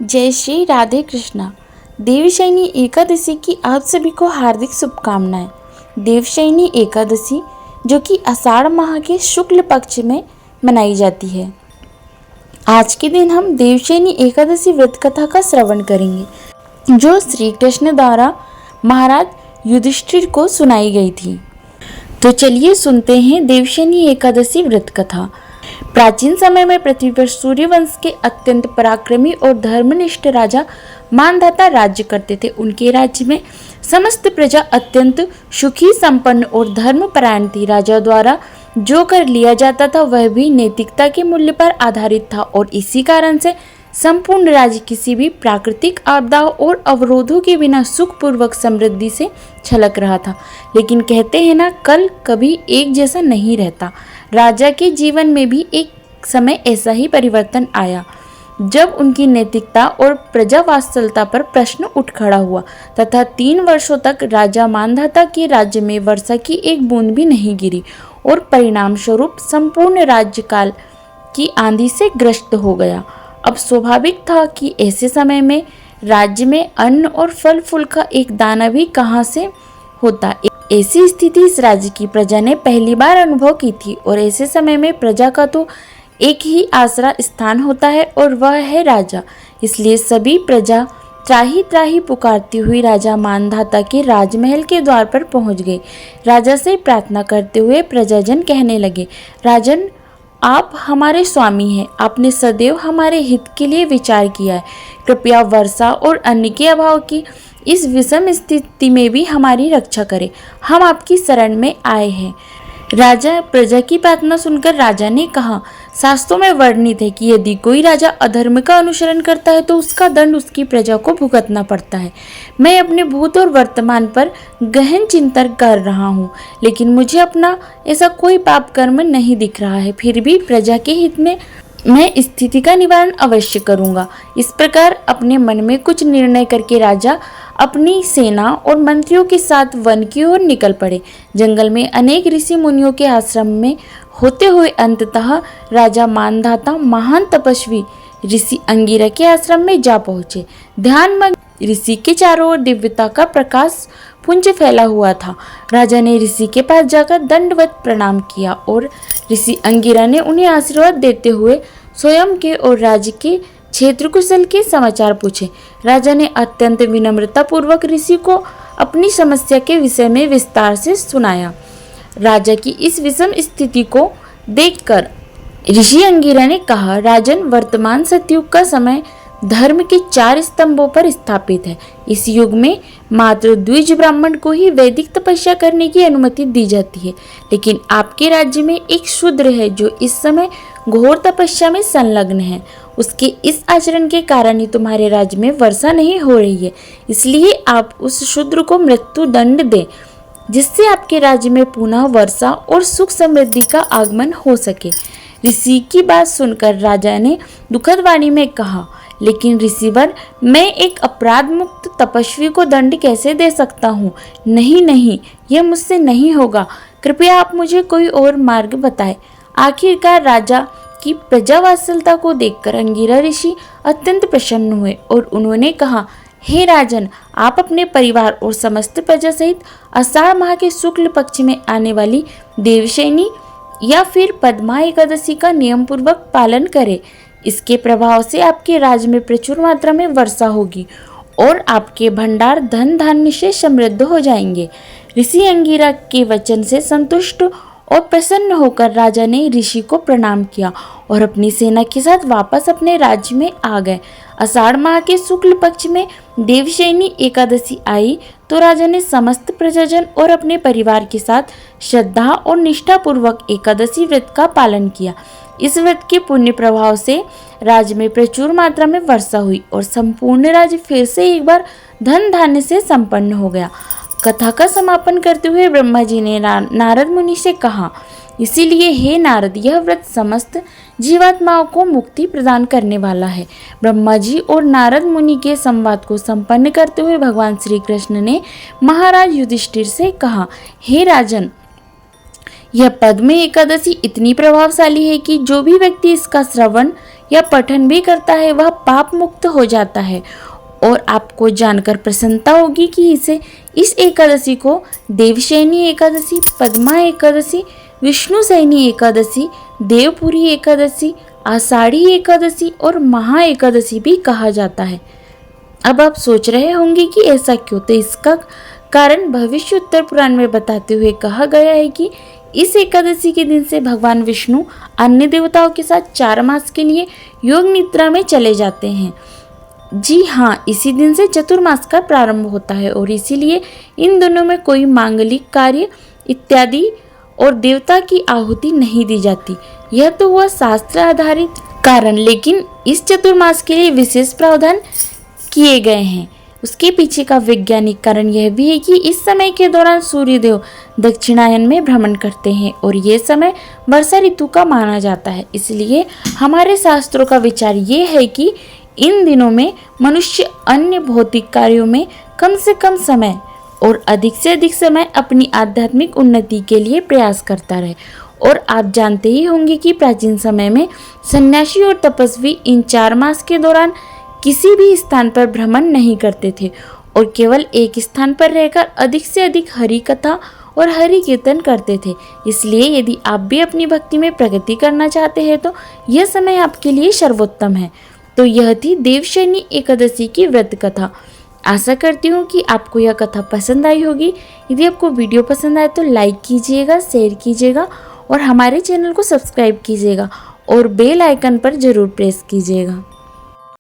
जय श्री राधे कृष्णा। देवशयनी एकादशी की आप सभी को हार्दिक शुभकामनाएं। देवशयनी एकादशी जो कि आषाढ़ माह के शुक्ल पक्ष में मनाई जाती है। आज के दिन हम देवशयनी एकादशी व्रत कथा का श्रवण करेंगे जो श्री कृष्ण द्वारा महाराज युधिष्ठिर को सुनाई गई थी। तो चलिए सुनते हैं देवशयनी एकादशी व्रत कथा। प्राचीन समय में पृथ्वी पर सूर्यवंश के अत्यंत पराक्रमी और धर्मनिष्ठ राजा मानधाता राज्य करते थे। उनके राज्य में समस्त प्रजा अत्यंत सुखी, संपन्न और धर्मपरायण थी। राजा द्वारा जो कर लिया जाता था वह भी नैतिकता के मूल्य पर आधारित था और इसी कारण से संपूर्ण राज्य किसी भी प्राकृतिक आपदाओं और अवरोधों के बिना सुखपूर्वक समृद्धि से छलक रहा था। लेकिन कहते हैं ना, कल कभी एक जैसा नहीं रहता। राजा के जीवन में भी एक समय ऐसा ही परिवर्तन आया जब उनकी नैतिकता और प्रजा वात्सल्यता पर प्रश्न उठ खड़ा हुआ तथा 3 वर्षों तक राजा मानधाता के राज्य में वर्षा की एक बूंद भी नहीं गिरी और परिणाम स्वरूप संपूर्ण राज्यकाल की आंधी से ग्रस्त हो गया। अब स्वाभाविक था कि ऐसे समय में राज्य में अन्न और फल फूल का एक दाना भी कहाँ से होता। ऐसी स्थिति इस राज्य की प्रजा ने पहली बार अनुभव की थी और ऐसे समय में प्रजा का तो एक ही आसरा स्थान होता है और वह है राजा। इसलिए सभी प्रजा त्राही त्राही पुकारती हुई राजा मानधाता के राजमहल के द्वार पर पहुंच गई। राजा से प्रार्थना करते हुए प्रजाजन कहने लगे, राजन, आप हमारे स्वामी हैं। आपने सदैव हमारे हित के लिए विचार किया है। कृपया वर्षा और अन्न के अभाव की इस विषम स्थिति में भी हमारी रक्षा करें। हम आपकी शरण में आए हैं। राजा प्रजा की प्रार्थना सुनकर राजा ने कहा, शास्त्रों में वर्णित है कि यदि कोई राजा अधर्म का अनुसरण करता है तो उसका दंड उसकी प्रजा को भुगतना पड़ता है। मैं अपने भूत और वर्तमान पर गहन चिंतन कर रहा हूँ, लेकिन मुझे अपना ऐसा कोई पाप कर्म नहीं दिख रहा है। फिर भी प्रजा के हित में मैं स्थिति का निवारण अवश्य करूंगा। इस प्रकार अपने मन में कुछ निर्णय करके राजा अपनी सेना और मंत्रियों के साथ वन की ओर निकल पड़े। जंगल में अनेक ऋषि मुनियों के आश्रम में होते हुए अंततः राजा मानधाता महान तपस्वी ऋषि अंगिरा के आश्रम में जा पहुंचे। ध्यानमग्न ऋषि के चारों ओर दिव्यता का प्रकाश पुंज फैला हुआ था। राजा ने ऋषि के पास जाकर दंडवत प्रणाम किया और ऋषि अंगिरा ने उन्हें आशीर्वाद देते हुए स्वयं के और राज्य के क्षेत्र कुशल के समाचार पूछे। राजा ने अत्यंत विनम्रता पूर्वक ऋषि को अपनी समस्या के विषय में विस्तार से सुनाया। राजा की इस विषम स्थिति को देखकर ऋषि अंगिरा ने कहा, राजन, वर्तमान सतयुग का समय धर्म के 4 स्तंभों पर स्थापित है। इस युग में मात्र द्विज ब्राह्मण को ही वैदिक तपस्या करने की अनुमति दी जाती है, लेकिन आपके राज्य में एक शूद्र है जो इस समय घोर तपस्या में संलग्न है। उसके इस आचरण के कारण ही तुम्हारे राज्य में वर्षा नहीं हो रही है। इसलिए आप उस शूद्र को मृत्यु दंड दें, जिससे आपके राज्य में पुनः वर्षा और सुख समृद्धि का आगमन हो सके। ऋषि की बात सुनकर राजा ने दुखद वाणी में कहा, लेकिन ऋषिवर, मैं एक अपराध मुक्त तपस्वी को दंड कैसे दे सकता हूँ? नहीं नहीं, यह मुझसे नहीं होगा। कृपया आप मुझे कोई और मार्ग बताएं। आखिरकार राजा की प्रजावात्सल्यता को देखकर अंगिरा ऋषि अत्यंत प्रसन्न हुए और उन्होंने कहा, हे राजन, आप अपने परिवार और समस्त प्रजा सहित आषाढ़ माह के शुक्ल पक्ष में आने वाली देवशयनी या फिर पद्मा एकादशी का नियम पूर्वक पालन करें। इसके प्रभाव से आपके राज्य में प्रचुर मात्रा में वर्षा होगी और आपके भंडार धन धान्य से समृद्ध हो जाएंगे। ऋषि अंगिरा के वचन से संतुष्ट और प्रसन्न होकर राजा ने ऋषि को प्रणाम किया और अपनी सेना के साथ वापस अपने राज्य में आ गए। आषाढ़ माह के शुक्ल पक्ष में देवशयनी एकादशी आई तो राजा ने समस्त प्रजाजन और अपने परिवार के साथ श्रद्धा और निष्ठा पूर्वक एकादशी व्रत का पालन किया। इस व्रत के पुण्य प्रभाव से राज्य में प्रचुर मात्रा में वर्षा हुई और संपूर्ण राज्य फिर से एक बार धन धान्य से संपन्न हो गया। कथा का समापन करते हुए ब्रह्मा जी ने नारद मुनि से कहा, इसीलिए हे नारद, यह व्रत समस्त जीवात्माओं को मुक्ति प्रदान करने वाला है। ब्रह्मा जी और नारद मुनि के संवाद को संपन्न करते हुए भगवान श्री कृष्ण ने महाराज युधिष्ठिर से कहा, हे राजन, यह पद्म एकादशी इतनी प्रभावशाली है कि जो भी व्यक्ति इसका श्रवण या पठन भी करता है वह पाप मुक्त हो जाता है। और आपको जानकर प्रसन्नता होगी कि इस एकादशी को देवशयनी एकादशी, पद्मा एकादशी, विष्णु शयनी एकादशी, देवपुरी एकादशी, आषाढ़ी एकादशी और महा एकादशी भी कहा जाता है। अब आप सोच रहे होंगे कि ऐसा क्यों, तो इसका कारण भविष्य उत्तर पुराण में बताते हुए कहा गया है कि इस एकादशी के दिन से भगवान विष्णु अन्य देवताओं के साथ 4 मास के लिए योग निद्रा में चले जाते हैं। जी हाँ, इसी दिन से चतुर्मास का प्रारंभ होता है और इसीलिए इन दोनों में कोई मांगलिक कार्य इत्यादि और देवता की आहुति नहीं दी जाती। यह तो हुआ शास्त्र आधारित कारण, लेकिन इस चतुर्मास के लिए विशेष प्रावधान किए गए हैं। उसके पीछे का वैज्ञानिक कारण यह भी है कि इस समय के दौरान सूर्यदेव दक्षिणायन में भ्रमण करते हैं और ये समय वर्षा ऋतु का माना जाता है। इसलिए हमारे शास्त्रों का विचार ये है कि इन दिनों में मनुष्य अन्य भौतिक कार्यों में कम से कम समय और अधिक से अधिक समय अपनी आध्यात्मिक उन्नति के लिए प्रयास करता रहे। और आप जानते ही होंगे कि प्राचीन समय में सन्यासी और तपस्वी इन 4 मास के दौरान किसी भी स्थान पर भ्रमण नहीं करते थे और केवल एक स्थान पर रहकर अधिक से अधिक हरि कथा और हरि कीर्तन करते थे। इसलिए यदि आप भी अपनी भक्ति में प्रगति करना चाहते हैं तो यह समय आपके लिए सर्वोत्तम है। तो यह थी देवशयनी एकादशी की व्रत कथा। आशा करती हूँ कि आपको यह कथा पसंद आई होगी। यदि आपको वीडियो पसंद आए तो लाइक कीजिएगा, शेयर कीजिएगा और हमारे चैनल को सब्सक्राइब कीजिएगा और बेल आइकन पर ज़रूर प्रेस कीजिएगा।